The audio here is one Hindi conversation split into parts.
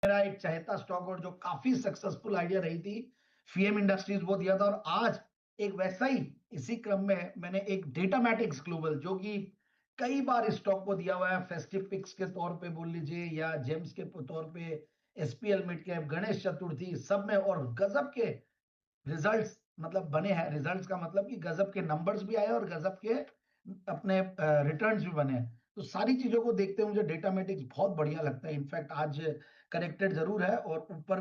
मेरा एक चहेता स्टॉक और जो काफी सक्सेसफुल आइडिया रही थी, फीएम इंडस्ट्रीज वो दिया था। और आज एक वैसा ही इसी क्रम में मैंने एक डेटामैटिक्स ग्लोबल, जो कि कई बार स्टॉक को दिया हुआ है फेस्टिव पिक्स के तौर पे बोल लीजिए या जेम्स के तौर पे, SPL mid cap, Ganesh Chaturthi, सब में, और गजब के रिजल्ट्स मतलब बने हैं। रिजल्ट्स का मतलब कि गजब के नंबर्स भी आए और गजब के अपने रिटर्न्स भी बने हैं। तो सारी चीजों को देखते हुए मुझे डेटामेटिक्स बहुत बढ़िया लगता है। इनफैक्ट आज करेक्टेड जरूर है और ऊपर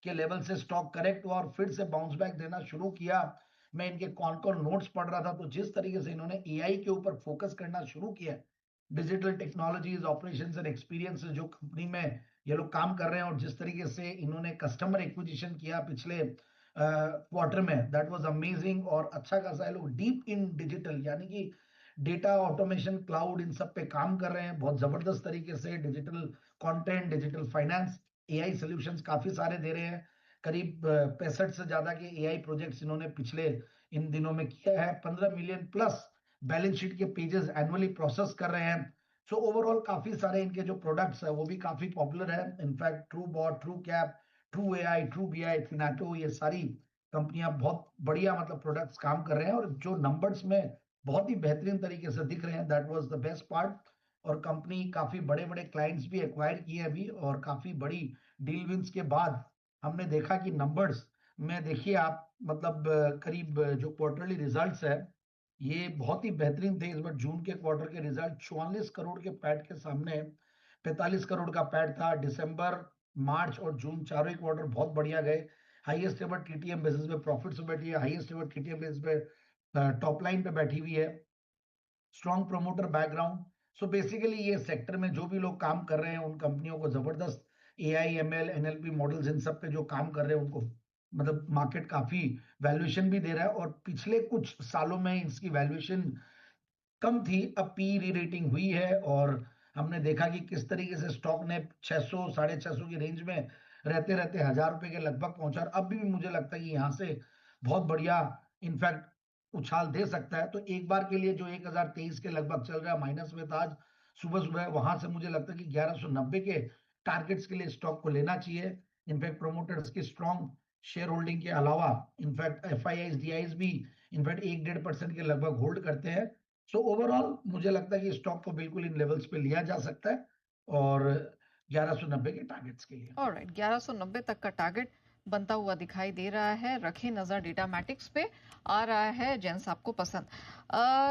के लेवल से स्टॉक करेक्ट हुआ और फिर से बाउंस बैक देना शुरू किया। मैं इनके कौन कौन नोट्स पढ़ रहा था, तो जिस तरीके से इन्होंने एआई के ऊपर फोकस करना शुरू किया, digital technologies, operations and experience जो कंपनी में ये लोग काम कर रहे हैं, और जिस तरीके से इन्होंने कस्टमर एक्विजिशन किया पिछले क्वार्टर में, दैट वाज अमेजिंग। और अच्छा खासा ये लोग डीप इन डिजिटल यानी कि डेटा ऑटोमेशन, क्लाउड, इन सब पे काम कर रहे हैं बहुत जबरदस्त तरीके से। Digital content, digital finance, AI solutions काफी सारे दे रहे हैं। करीब 65 से ज्यादा के एआई प्रोजेक्ट्स इन्होंने पिछले इन दिनों में किया है। 15 मिलियन प्लस बैलेंस शीट के पेजेस एनुअली प्रोसेस कर रहे हैं। सो ओवरऑल काफी सारे इनके जो प्रोडक्ट्स है वो भी काफी पॉपुलर है। In fact true bot, true cap, true AI, true BI, फिनाटो, ये सारी कंपनियां बहुत बढ़िया मतलब प्रोडक्ट्स काम कर रहे हैं, और जो नंबर्स में बहुत ही बेहतरीन तरीके से दिख रहे हैं, that was the best part. और कंपनी काफी बड़े बड़े क्लाइंट्स भी एक्वायर किए अभी, और काफी बड़ी डील विंस के बाद हमने देखा कि नंबर्स में देखिए आप मतलब करीब जो क्वार्टरली रिजल्ट्स है ये बहुत ही बेहतरीन थे। इस बार जून के क्वार्टर के रिजल्ट 44 करोड़ के पैट के सामने 45 करोड़ का पैट था। दिसंबर, मार्च और जून चारों ही क्वार्टर बहुत बढ़िया गए। हाईएस्ट एवर टीटीएम बिजनेस में प्रॉफिट्स में बैठी है, हाईएस्ट एवर टीटीएम बिजनेस पे टॉप लाइन पे बैठी हुई है। Strong promoter background. So basically ये सेक्टर में जो भी लोग काम कर रहे हैं उन कंपनियों को जबरदस्त एआई, एमएल, एनएलपी मॉडल्स, इन सब पे जो काम कर रहे हैं उनको मतलब मार्केट काफी वैल्यूएशन भी दे रहा है। और पिछले कुछ सालों में इसकी वैल्यूएशन कम थी, अब पी री रेटिंग हुई है, और हमने देखा कि किस तरीके से स्टॉक ने 600 650 की रेंज में रहते रहते 1000 रुपए के लगभग पहुंचा। और अब भी मुझे लगता है कि यहाँ से बहुत बढ़िया इनफैक्ट उछाल दे सकता है। तो एक बार के लिए जो 1023 के लगभग चल रहा है, माइनस में था आज सुबह सुबह, वहां से मुझे लगता है कि 1190 के टारगेट्स के लिए स्टॉक को लेना चाहिए। इनफैक्ट प्रोमोटर्स की स्ट्रॉन्ग शेयर होल्डिंग के अलावा in fact F I eyes, D eyes भी इनफैक्ट 1-1.5% के लगभग होल्ड करते हैं। सो ओवरऑल मुझे लगता है कि स्टॉक को बिल्कुल इन लेवल्स पे लिया जा सकता है, और 1190 के टारगेट्स के लिए। ऑलराइट, 1190 तक का टारगेट बनता हुआ दिखाई दे रहा है। रखें नजर डेटामैटिक्स पे, आ रहा है जेंस आपको पसंद।